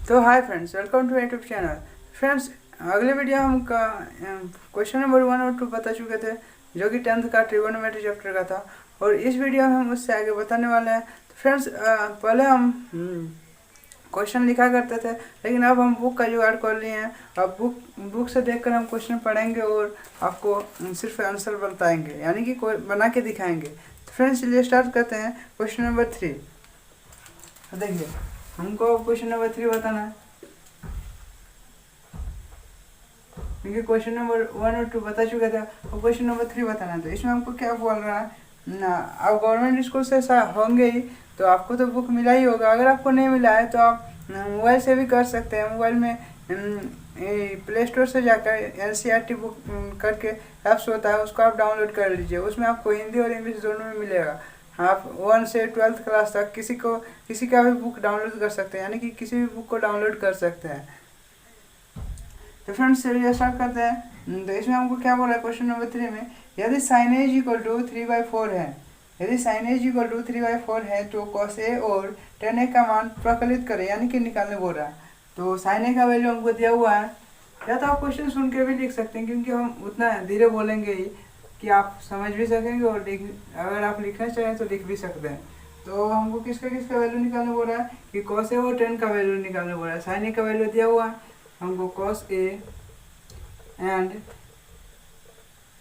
तो hi friends, welcome to YouTube channel. Friends, अगले video हम क्वेश्चन नंबर 1 और 2 बता चुके थे, जो कि 10th का ट्रिगोनोमेट्री चैप्टर का था। और इस वीडियो में हम उससे आगे बताने वाले हैं। तो फ्रेंड्स, पहले हम क्वेश्चन लिखा करते थे, लेकिन अब हम बुक का जुगाड़ कर लिए हैं। अब बुक से देखकर हम क्वेश्चन पढ़ेंगे और आपको सिर्फ आंसर बताएंगे, यानी कि कोई बना के दिखाएंगे। तो फ्रेंड्स, चलिए स्टार्ट करते हैं क्वेश्चन नंबर 3। देखिए, हमको क्वेश्चन नंबर 3 बताना है, क्योंकि क्वेश्चन नंबर 1 और 2 बता चुके थे। और क्वेश्चन नंबर 3 बताना है। तो इसमें हमको क्या बोल रहा है ना, आप गवर्नमेंट स्कूल से ऐसा होंगे ही, तो आपको तो बुक मिला ही होगा। अगर आपको नहीं मिला है तो आप मोबाइल से भी कर सकते हैं। मोबाइल में प्ले स्टोर से जाकर NCERT बुक करके ऐप्स होता है, उसको आप डाउनलोड कर लीजिए। उसमें आपको हिंदी और इंग्लिश दोनों में मिलेगा। आप 1 से 12th क्लास तक किसी का भी बुक डाउनलोड कर सकते हैं, यानी कि किसी भी बुक को डाउनलोड कर सकते हैं। तो फ्रेंड्स, चलिए स्टार्ट करते हैं। तो इसमें हमको क्या बोला है क्वेश्चन नंबर 3 में, यदि साइन ए इक्वल टू 3/4 है, यदि साइन ए इक्वल टू 3/4 है तो कॉस ए और टेन ए का मान प्रकलित करें, यानी कि निकालने बोल रहा है। तो साइन ए का वैल्यू हमको दिया हुआ है, या तो आप क्वेश्चन सुन के भी लिख सकते हैं, क्योंकि हम उतना धीरे बोलेंगे ही कि आप समझ भी सकेंगे, और अगर आप लिखना चाहें तो लिख भी सकते हैं। तो हमको किसका वैल्यू निकालने बोल रहा है कि कॉस ए और टेन का वैल्यू निकालने बोल रहा है। साइन ए का वैल्यू दिया हुआ है, हमको कॉस ए एंड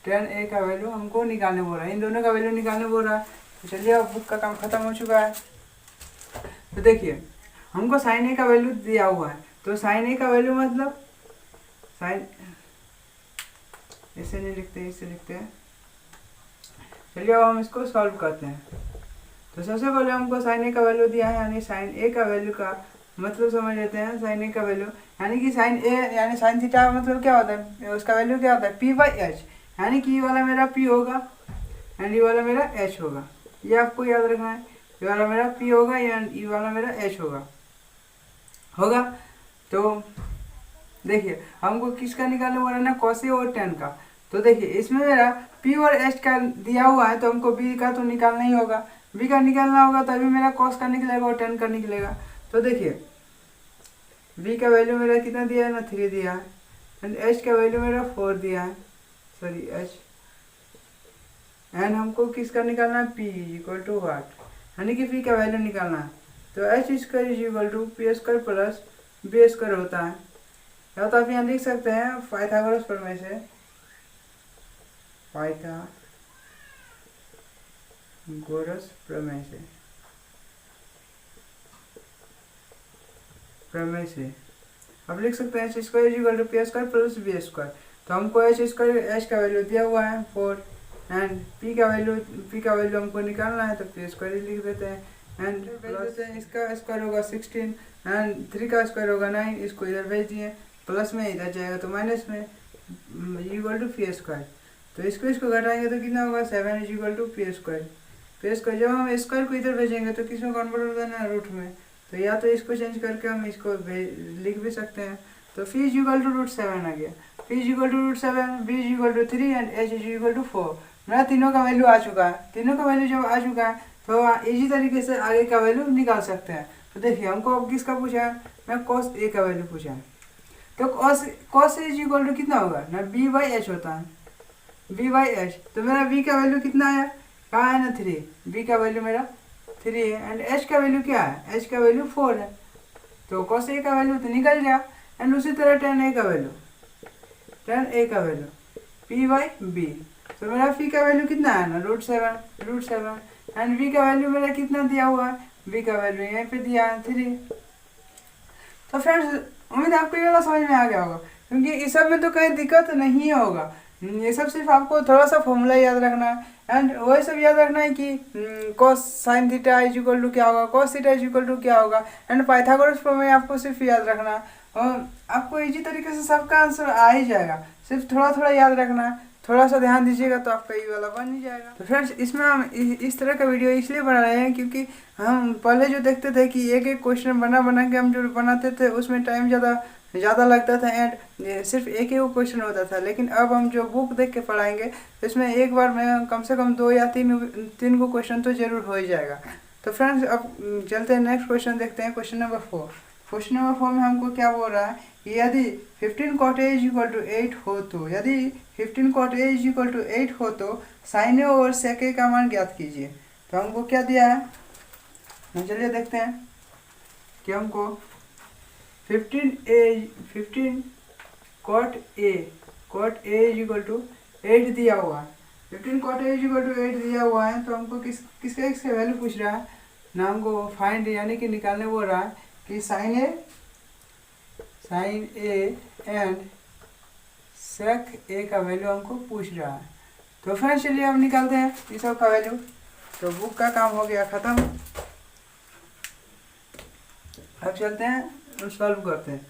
टेन ए का वैल्यू हमको निकालने बोल रहा है। इन दोनों का वैल्यू निकालने बोल रहा है। तो चलिए, अब बुक का काम खत्म हो चुका है। तो देखिए, हमको साइन ए का वैल्यू दिया हुआ है। तो साइन ए का वैल्यू मतलब साइन, ऐसे नहीं लिखते, इससे लिखते हैं। चलिए, अब हम इसको सॉल्व करते हैं। तो सबसे पहले हमको साइन ए का वैल्यू दिया है, यानी साइन ए का वैल्यू का मतलब समझ लेते हैं। साइन ए का वैल्यू यानी कि साइन ए यानी साइन थीटा मतलब क्या होता है, उसका वैल्यू क्या होता है, P/H। यानी कि ये वाला मेरा P होगा एंड ये वाला मेरा H होगा। ये आपको याद रखना है, ये वाला मेरा P होगा एंड ये वाला मेरा H होगा। तो देखिए, हमको किसका निकालने वाला ना, कॉस ए और टेन का। तो देखिए, इसमें मेरा P और H का दिया हुआ है, तो हमको B का तो निकालना ही होगा। B का निकालना होगा तभी मेरा कॉस का निकलेगा और टेन का निकलेगा। तो देखिए, B का वैल्यू मेरा कितना दिया है ना, 3 दिया है, एंड H का वैल्यू मेरा 4 दिया है, सॉरी H। एंड हमको किसका निकालना है, P इक्वल टू वाट, यानी कि P का वैल्यू निकालना है। तो H² is equal to P² plus B² होता है। या तो आप यहाँ लिख सकते हैं पाइथागोरस प्रमेय से, पाइथागोरस प्रमेय से आप लिख सकते हैं H² equal to P² plus B²। तो हमको H का वैल्यू दिया हुआ है 4 एंड P का वैल्यू हमको निकालना है, तो P² लिख देते हैं। एंड प्लस इसका स्क्वायर होगा 16 एंड 3 का स्क्वायर होगा 9। इसको इधर भेज दिए, प्लस में इधर जाएगा तो माइनस में, इक्वल टू P²। तो इसको घटाएंगे तो कितना होगा, 7 इज इक्वल टू P²। जब हम स्क्वायर को इधर भेजेंगे तो किस में कन्वर्ट होता है ना, रूट में। तो या तो इसको चेंज करके हम इसको लिख भी सकते हैं। तो P इज इक्वल टू √7 आ गया। P is equal to √7, B is equal to 3 and H is equal to 4। मेरा तीनों का वैल्यू आ चुका है। तीनों का वैल्यू जब आ चुका है तो इसी तरीके से आगे का वैल्यू निकाल सकते हैं। तो देखिए, हमको अब किसका पूछा है, मैं कॉस ए का वैल्यू पूछा है। तो cos A is equal to कितना होगा ना, B/H होता है, B/H। तो मेरा B का वैल्यू कितना आया, कहाँ है ना 3। B का वैल्यू मेरा 3 है एंड H का वैल्यू क्या है, H का वैल्यू 4 है। तो कॉस ए का वैल्यू तो निकल गया। एंड उसी तरह टेन ए का वैल्यू P/B। तो मेरा P का वैल्यू कितना है ना, √7 एंड B का वैल्यू मेरा कितना दिया हुआ है, B का वैल्यू यहाँ पे दिया है 3। तो फ्रेंड्स, उम्मीद है आपको ये वाला समझ में आ गया होगा, क्योंकि इस सब में तो कहीं दिक्कत नहीं होगा। ये सब सिर्फ आपको थोड़ा सा फॉर्मूला याद रखना है एंड वही सब याद रखना है कि cos sine theta is equal to क्या होगा, cos theta is equal to क्या होगा। एंड पाइथागोरस प्रमेय आपको सिर्फ याद रखना है, और आपको इजी तरीके से सबका आंसर आ ही जाएगा। सिर्फ थोड़ा थोड़ा याद रखना है, थोड़ा सा ध्यान दीजिएगा तो आपका ये वाला बन ही जाएगा। तो फ्रेंड्स, इसमें हम इस तरह का वीडियो इसलिए बना रहे हैं, क्योंकि हम पहले जो देखते थे कि एक एक क्वेश्चन बना के हम जो बनाते थे, उसमें टाइम ज़्यादा लगता था एंड सिर्फ एक ही क्वेश्चन होता था। लेकिन अब हम जो बुक देख के पढ़ाएंगे तो इसमें एक बार में कम से कम 2 या 3 को क्वेश्चन तो जरूर हो ही जाएगा। तो फ्रेंड्स, अब चलते हैं नेक्स्ट क्वेश्चन देखते हैं, क्वेश्चन नंबर 4। क्वेश्चन नंबर 4 में हमको क्या बोल रहा है कि यदि 15 cot A is equal to 8 हो तो, यदि 15 cot A is equal to 8 हो तो sin A और sec A का मान ज्ञात कीजिए। तो हमको क्या दिया है, तो चलिए देखते हैं कि हमको 15 cot A is equal to 8 दिया हुआ है। 15 cot A is equal to 8 दिया हुआ है, तो हमको किसका वैल्यू पूछ रहा है ना, हमको फाइंड यानी कि निकालने बोल रहा है कि sin A and sec A का वैल्यू हमको पूछ रहा है। तो फ्रेंड्स चलिए अब निकालते हैं इस सब का वैल्यू। तो बुक का काम हो गया ख़त्म, अब चलते हैं सॉल्व करते हैं।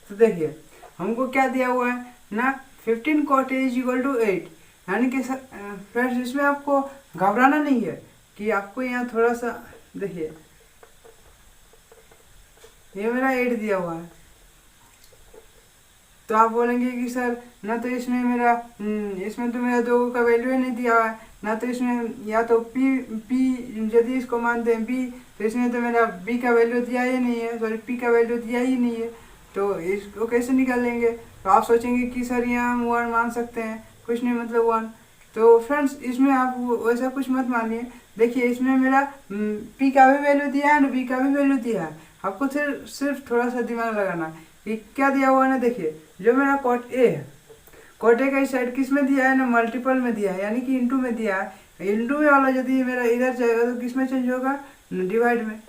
तो देखिए हमको क्या दिया हुआ है ना, 15 cot A is equal to 8, यानी कि फ्रेंड्स इसमें आपको घबराना नहीं है कि आपको यहाँ थोड़ा सा देखिए ये मेरा 8 दिया हुआ है। तो आप बोलेंगे कि सर ना तो इसमें तो मेरा 2 का वैल्यू ही नहीं दिया हुआ है, ना तो इसमें या तो p यदि इसको मानते हैं b, तो इसमें तो मेरा b का वैल्यू दिया ही नहीं है, सॉरी p का वैल्यू दिया ही नहीं है, तो इसको कैसे निकालेंगे। तो आप सोचेंगे कि सर यहाँ हम 1 मान सकते हैं, कुछ नहीं मतलब 1। तो फ्रेंड्स इसमें आप वैसा कुछ मत मानिए, देखिए इसमें मेरा p का भी वैल्यू दिया है ना b का भी वैल्यू दिया है। आपको सिर्फ थोड़ा सा दिमाग लगाना कि क्या दिया हुआ है ना, देखिए जो मेरा cot A है, cot A का इस साइड किस में दिया है ना, मल्टीपल में दिया है, यानी कि इनटू में दिया है। इनटू में वाला यदि मेरा इधर जाएगा तो किस में चेंज होगा, डिवाइड में।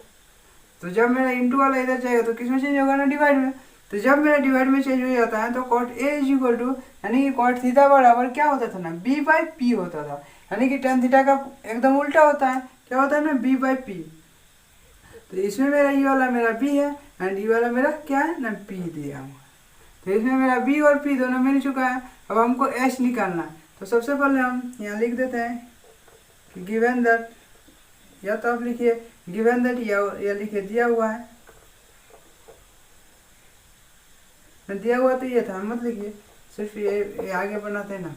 तो जब मेरा इनटू वाला इधर जाएगा तो किस में चेंज होगा ना, डिवाइड में। तो जब मेरा डिवाइड में चेंज हो जाता है तो cot A is equal to, यानी कि cot थीटा बराबर क्या होता था ना, b/p होता था, यानी कि tan थीटा का एकदम उल्टा होता है, क्या होता है ना, b/p। तो इसमें मेरा ये वाला मेरा b है एंड ये वाला मेरा क्या है ना, p दिया हुआ। तो इसमें मेरा b और p दोनों मिल चुका है। अब हमको h निकालना है। तो सबसे पहले हम यहाँ लिख देते हैं कि गिवन दैट, या तो आप लिखिए गिवन दैट या लिखिए दिया हुआ है, दिया हुआ तो ये था, मत लिखिए, सिर्फ ये आगे बनाते हैं ना।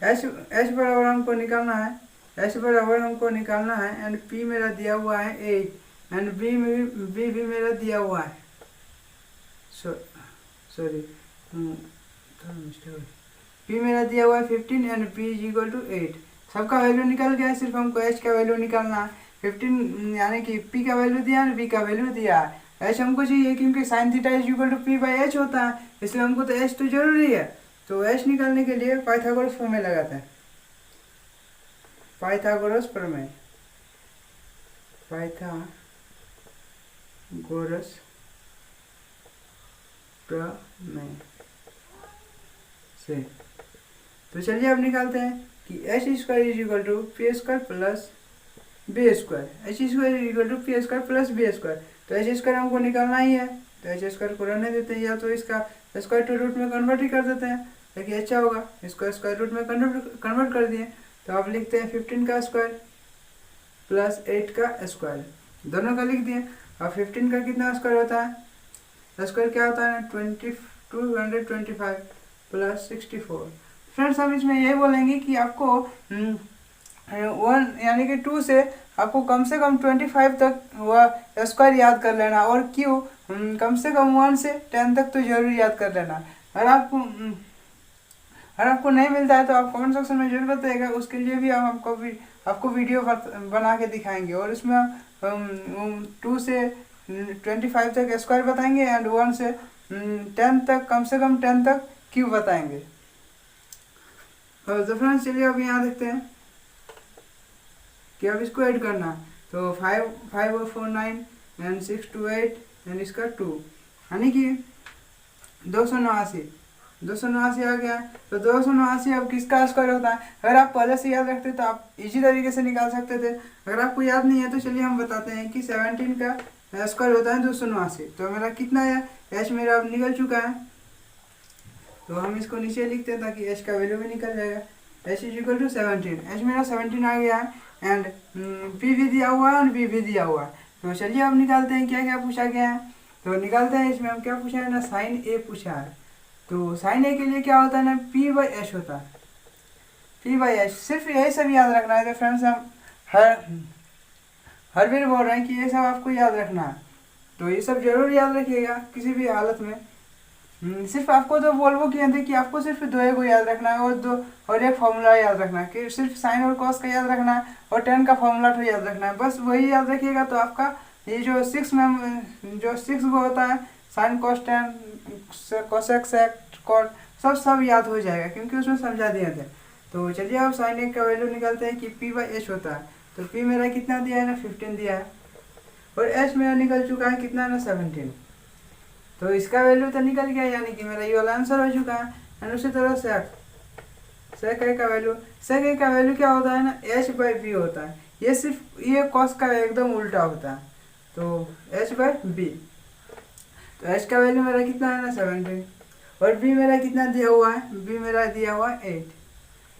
h बराबर हमको निकालना है, h बराबर हमको निकालना है एंड p मेरा दिया हुआ है 8 एंड b भी मेरा दिया हुआ है, सॉरी p मेरा दिया हुआ है 15 and p is equal to 8। सबका वैल्यू निकल गया है, सिर्फ हमको h का वैल्यू निकालना है। 15 यानी कि p का वैल्यू दिया है, b का वैल्यू दिया है। h हमको चाहिए क्योंकि sin theta is equal to p/h होता है, इसलिए हमको तो h तो जरूरी है। तो h निकालने के लिए पाइथागोरस प्रमेय लगाते हैं, पाइथागोरस प्रमेय, पाइथागोरस प्रमेय से। तो चलिए अब निकालते हैं कि h square is equal to P square plus B square, h square is equal to P square plus B square. तो h स्क्वायर हमको निकालना ही है, तो h स्क्वायर को रहने देते हैं, या तो इसका स्क्वायर टू रूट में कन्वर्ट ही कर देते हैं, ताकि अच्छा होगा। इसको स्क्वायर रूट में कन्वर्ट कर दिए, तो आप लिखते हैं 15 का स्क्वायर प्लस 8 का स्क्वायर, दोनों का लिख दिए। अब 15 का कितना स्क्वायर होता है, स्क्वायर क्या होता है, 225 प्लस 64। फ्रेंड्स हम इसमें यही बोलेंगे कि आपको 1 यानी कि 2 से आपको कम से कम 25 तक वह स्क्वायर याद कर लेना, और क्यों कम से कम 1 से 10 तक तो जरूर याद कर लेना। अगर आपको नहीं मिलता है तो आप कमेंट सेक्शन में जरूर बताइएगा, उसके लिए भी हम आपको वीडियो बना के दिखाएंगे, और इसमें हम 2 से 25 तक स्क्वायर बताएंगे एंड 1 से 10 तक, कम से कम 10 तक क्यों बताएंगे। तो फ्रेंड्स चलिए अब यहाँ देखते हैं कि अब इसको ऐड करना। तो 5 और 4 9 एंड 6 2 8 एंड इसका 2, यानी कि 289 आ गया। तो 289 अब किसका स्क्वायर होता है, अगर आप पहले से याद रखते तो आप इजी तरीके से निकाल सकते थे। अगर आपको याद नहीं है तो चलिए हम बताते हैं कि 17 का स्क्वायर होता है 289। तो मेरा कितना है, h मेरा अब निकल चुका है, तो हम इसको नीचे लिखते हैं ताकि h का वैल्यू भी निकल जाएगा। h is equal to 17, h मेरा 17 आ गया है एंड p भी दिया हुआ है और b भी दिया हुआ है। तो चलिए अब निकालते हैं क्या क्या पूछा गया है। तो निकालते हैं, इसमें हम क्या पूछा है ना, sin a पूछा है। तो sin a के लिए क्या होता है ना, p/h होता है, p/h। सिर्फ यही सब याद रखना है। तो फ्रेंड्स हम हर बार बोल रहे हैं कि ये सब आपको याद रखना है, तो ये सब जरूर याद रखिएगा किसी भी हालत में। सिर्फ आपको तो बोलबो किए थे कि आपको सिर्फ दो को याद रखना है और एक फॉर्मूला याद रखना है, कि सिर्फ साइन और कॉस का याद रखना है और टेन का फॉर्मूला तो याद रखना है, बस वही याद रखिएगा। तो आपका ये जो सिक्स वो होता है sine cos tan cosec sec cot सब याद हो जाएगा, क्योंकि उसमें समझा दिए थे। तो चलिए अब साइन एक का वैल्यू निकालते हैं कि पी बाई एच होता है। तो पी मेरा कितना दिया है ना 15 दिया है, और एच मेरा निकल चुका है कितना ना 17। तो इसका वैल्यू तो निकल गया, यानी कि मेरा ये वाला आंसर हो चुका है। एंड उसी तरह सेक ए का वैल्यू क्या होता है ना एच बाई बी होता है। ये सिर्फ ये कॉस का एकदम उल्टा होता है, तो एच बाई बी। तो एच का वैल्यू मेरा कितना है ना 17, और बी मेरा कितना दिया हुआ है, बी मेरा दिया हुआ है 8।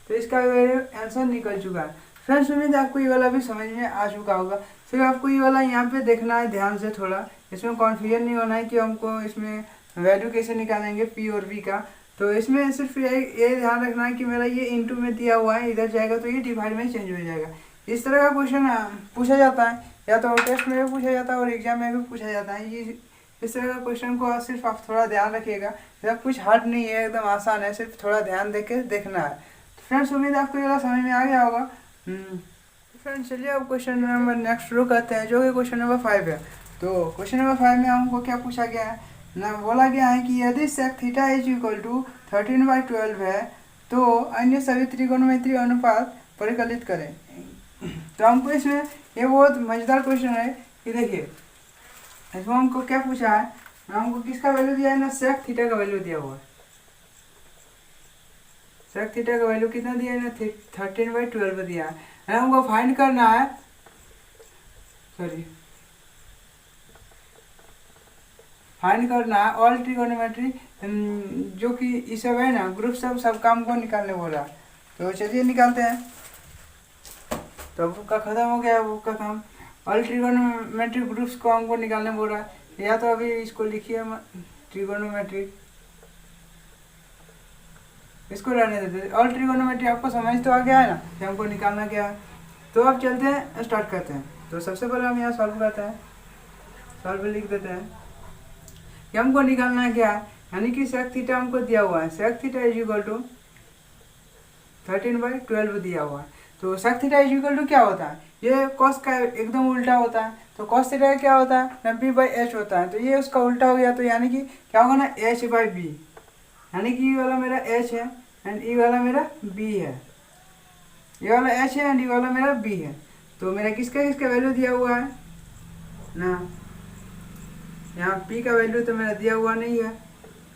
तो इसका वैल्यू आंसर निकल चुका है। फ्रेंड्स उम्मीद है आपको ये वाला भी समझ में आ चुका होगा। फिर आपको ये वाला यहाँ पे देखना है ध्यान से, थोड़ा इसमें कॉन्फ्यूजन नहीं होना है कि हमको इसमें वैल्यू कैसे निकालेंगे पी और वी का। तो इसमें सिर्फ ये ध्यान रखना है कि मेरा ये इंटू में दिया हुआ है, इधर जाएगा तो ये डिवाइड में चेंज हो जाएगा। इस तरह का क्वेश्चन पूछा जाता है, या तो टेस्ट में भी पूछा जाता है और एग्जाम में भी पूछा जाता है। ये इस तरह का क्वेश्चन को सिर्फ आप थोड़ा ध्यान रखिएगा। सब कुछ हार्ड नहीं है, एकदम आसान है, सिर्फ थोड़ा ध्यान दे के देखना है। फ्रेंड्स उम्मीद है आपको ये समझ में आ गया होगा। फ्रेंड्स चलिए अब क्वेश्चन नंबर नेक्स्ट शुरू करते हैं, जो कि क्वेश्चन नंबर 5 है। तो क्वेश्चन नंबर 5 में हमको क्या पूछा गया है ना, बोला गया है कि यदि sec theta is equal to 13/12 है तो अन्य सभी त्रिकोणमितीय अनुपात परिकलित करें। तो हमको इसमें ये बहुत मजेदार क्वेश्चन है कि देखिए इसमें हमको क्या पूछा है, हमको किसका वैल्यू दिया है ना सेक थीटा का वैल्यू दिया हुआ है। सेक थीटा का वैल्यू कितना दिया है ना 13/12 दिया है। हमको फाइंड करना है, फाइंड करना है ऑल ट्रिगोनोमेट्री, जो कि ये सब है ना ग्रुप सब काम को निकालने बोला। तो चलिए निकालते हैं। तो बुक का खत्म हो गया, बुक का काम। ऑल ट्रिगोनोमेट्री ग्रुप्स को हमको निकालने बोल रहा है, या तो अभी इसको लिखिए ट्रिगोनोमेट्री, इसको रहने देते। ऑल ट्रिगोनोमेट्री आपको समझ तो आ गया है ना कि हमको निकालना क्या है। तो अब चलते हैं स्टार्ट करते हैं। तो सबसे पहले हम यहाँ सॉल्व करते हैं, सॉल्व लिख देते हैं कि हमको निकालना है क्या है, यानी कि सेक थीटा हमको दिया हुआ है। Sec theta is equal to 13/12 दिया हुआ है। तो sec theta is equal to क्या होता है, ये कॉस का एकदम उल्टा होता है। तो कॉस थीटा क्या होता है ना b/h होता है। तो ये उसका उल्टा हो गया, तो यानी कि क्या होगा ना h/b, यानी कि ये वाला मेरा h है एंड ये वाला मेरा b है। ये वाला h है एंड ये वाला मेरा b है। तो मेरा किसका वैल्यू दिया हुआ है ना, यहाँ p का वैल्यू तो मेरा दिया हुआ नहीं है,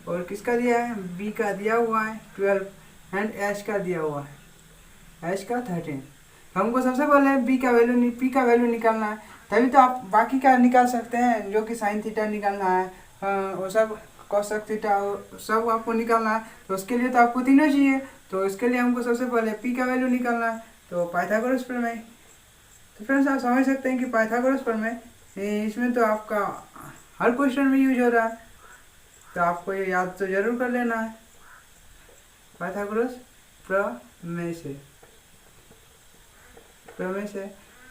और किसका दिया है b का दिया हुआ है 12 एंड h का दिया हुआ है h का 13। हमको सबसे पहले p का वैल्यू निकालना है, तभी तो आप बाकी का निकाल सकते हैं, जो कि साइन थीटा निकालना है, वो सब कॉसेक थीटा सब आपको निकालना है। तो उसके लिए तो आपको तीनों चाहिए। तो इसके लिए हमको सबसे पहले p का वैल्यू निकालना है, तो पाइथागोरस प्रमेय। तो फ्रेंड्स आप समझ सकते हैं कि पाइथागोरस प्रमेय इसमें तो आपका हर क्वेश्चन में यूज हो रहा है, तो आपको ये याद तो जरूर कर लेना है। पाइथागोरस प्रमेय से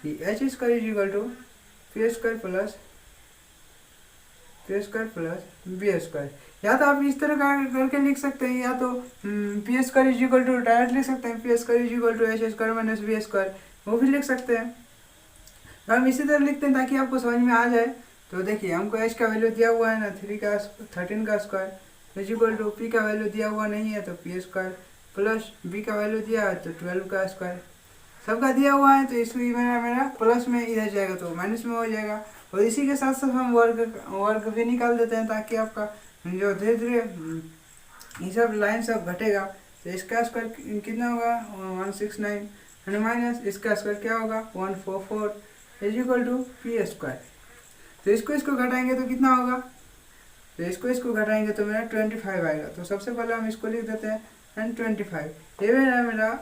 कि h square is equal to P square plus B square. या तो आप इस तरह का करके लिख सकते हैं, या तो P square is equal to direct लिख सकते हैं, P square is equal to H square minus B square, वो भी लिख सकते हैं। तो हम इसी तरह लिखते हैं ताकि आपको समझ में आ जाए। तो देखिए हमको h का वैल्यू दिया हुआ है ना 13 का square is equal to P का वैल्यू दिया हुआ नहीं है तो पी स्क्वायर प्लस बी का वैल्यू दिया है तो 12 का स्क्वायर, सबका दिया हुआ है। तो इसमें मेरा प्लस में इधर जाएगा तो माइनस में हो जाएगा। और इसी के साथ साथ हम वर्ग भी निकाल देते हैं, ताकि आपका जो धीरे धीरे ये सब लाइन सब घटेगा। तो इसका स्क्वायर कितना होगा 169 एंड माइनस इसका स्क्वायर क्या होगा 144 is equal to P square. तो इसको घटाएंगे तो कितना होगा, तो इसको घटाएंगे तो मेरा 25 आएगा। तो सबसे पहले हम इसको लिख देते हैं एंड 25। ये मेरा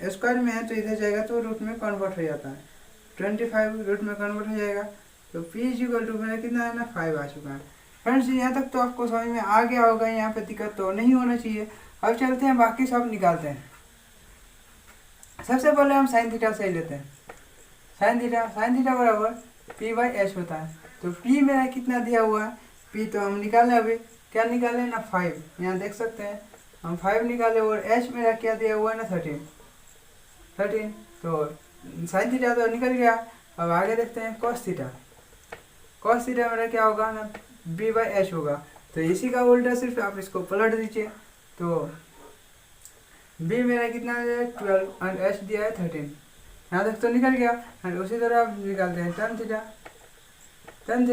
स्क्वायर में है तो इधर जाएगा तो रूट में कन्वर्ट हो जाता है, 25 रूट में कन्वर्ट हो जाएगा। तो p इज इक्वल टू मेरा कितना है ना 5 आ चुका है। फ्रेंड्स यहाँ तक तो आपको समझ में आ गया होगा, यहाँ पे दिक्कत तो नहीं होना चाहिए। अब चलते हैं बाकी सब निकालते हैं। सबसे पहले हम साइन थीटा से लेते हैं। साइन थीटा बराबर पी बाई एच होता है। तो पी मेरा कितना दिया हुआ है, पी तो हम निकाले अभी, क्या निकाले ना 5, यहाँ देख सकते हैं हम 5 निकाले, और एच मेरा क्या दिया हुआ है ना 13। तो साइन थीटा तो निकल गया। अब आगे देखते हैं कॉस थीटा मेरा क्या होगा ना बी बाई एच होगा। तो इसी का उल्टा सिर्फ आप इसको पलट दीजिए, तो बी मेरा कितना है 12 और एच दिया है 13, यहाँ तक तो निकल गया। और उसी तरह आप निकालते हैं टेन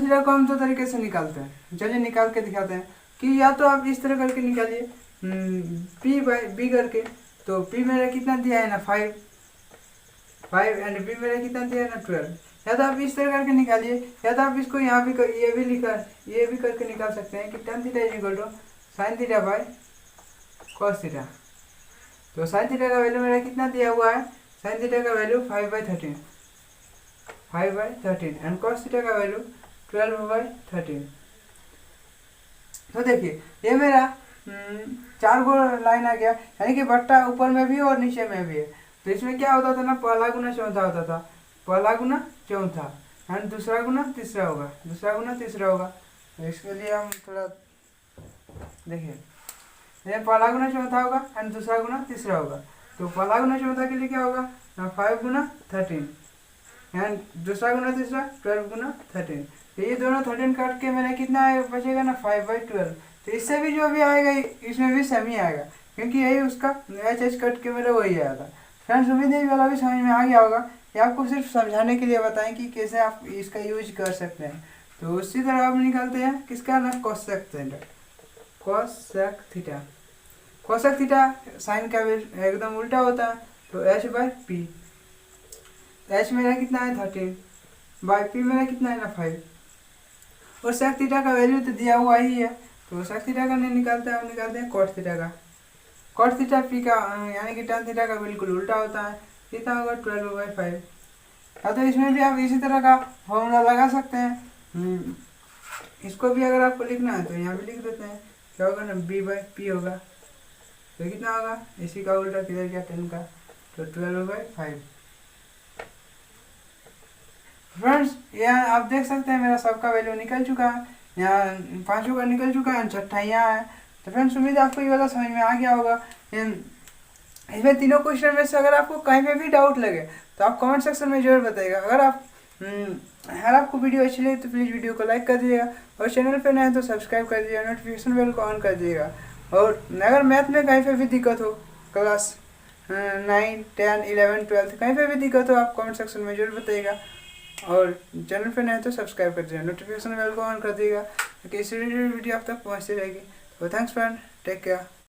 थीटा को हम दो तरीके से निकालते हैं, चलिए निकाल के दिखाते हैं। कि या तो आप इस तरह करके निकालिए पी बाई बी करके, तो पी मेरा कितना दिया है ना 5 एंड बी मेरा कितना दिया है ना 12। या तो आप इस तरह करके निकालिए, या तो आप इसको यहाँ भी ये भी करके निकाल सकते हैं कि tan theta is equal to sine theta by cos theta. तो साइन थीटा का वैल्यू मेरा कितना दिया हुआ है, साइन थीटा का वैल्यू 5/13 एंड कॉस थीटा का वैल्यू 12/13। तो देखिए ये मेरा 4 गो लाइन आ गया, यानी कि बट्टा ऊपर में भी और नीचे में भी है। तो इसमें क्या होता था ना, पहला गुना चौथा होता था, पहला गुना चौथा एंड दूसरा गुना तीसरा होगा। तो इसके लिए हम थोड़ा देखिए, ये पहला गुना चौथा होगा एंड दूसरा गुना तीसरा होगा। तो पहला गुना चौथा के लिए क्या होगा ना 5 गुना 13 एंड दूसरा गुना तीसरा 12 गुना 13। तो ये दोनों 13 काट के मेरा कितना बचेगा ना 5/12। तो इससे भी जो भी आएगा इसमें भी सेम ही आएगा, क्योंकि यही उसका एच कट के मेरा वही आया था। फ्रेंड्स उम्मीद है वाला भी समझ में आ गया होगा। ये आपको सिर्फ समझाने के लिए बताएं कि कैसे आप इसका यूज कर सकते हैं। तो उसी तरह आप निकालते हैं किसका ना कोसेक थीटा साइन का एकदम उल्टा होता है। तो एच बाई पी, एच मेरा कितना है 13 बाई पी मेरा कितना है ना 5, और सेक थीटा का वैल्यू तो दिया हुआ ही है। तो सेक थीटा का नहीं निकालते हैं, हम निकालते हैं कॉट थीटा का। कॉट थीटा पी का यानी कि टेन थीटा का बिल्कुल उल्टा होता है, कितना होगा 12/5। या तो इसमें भी आप इसी तरह का फॉर्मूला लगा सकते हैं। इसको भी अगर आपको लिखना है तो यहाँ भी लिख देते हैं, क्या होगा ना बी बाई पी होगा। तो कितना होगा, इसी का उल्टा किधर गया 10 का, तो 12/5। फ्रेंड्स यहाँ आप देख सकते हैं मेरा सबका वैल्यू निकल चुका है, यहाँ 5 का निकल चुका है, छठा यहाँ है। तो फ्रेंड्स उम्मीद आपको ये वाला समझ में आ गया होगा। इसमें तीनों क्वेश्चन में से अगर आपको कहीं पे भी डाउट लगे तो आप कमेंट सेक्शन में जरूर बताइएगा। अगर आपको वीडियो अच्छी लगे तो प्लीज़ वीडियो को लाइक कर दीजिएगा, और चैनल पे नए हैं तो सब्सक्राइब कर दीजिएगा, नोटिफिकेशन बेल को ऑन कर दीजिएगा। और अगर मैथ में कहीं पे भी दिक्कत हो, क्लास 9, 10, 11, 12 कहीं पे भी दिक्कत हो, आप कमेंट सेक्शन में जरूर बताइएगा। और चैनल पे नए तो सब्सक्राइब कर दीजिएगा, नोटिफिकेशन बेल को ऑन कर दीजिएगा, ताकि इस वीडियो आप तक पहुँचती रहेगी। तो थैंक्स फ्रेंड, टेक केयर।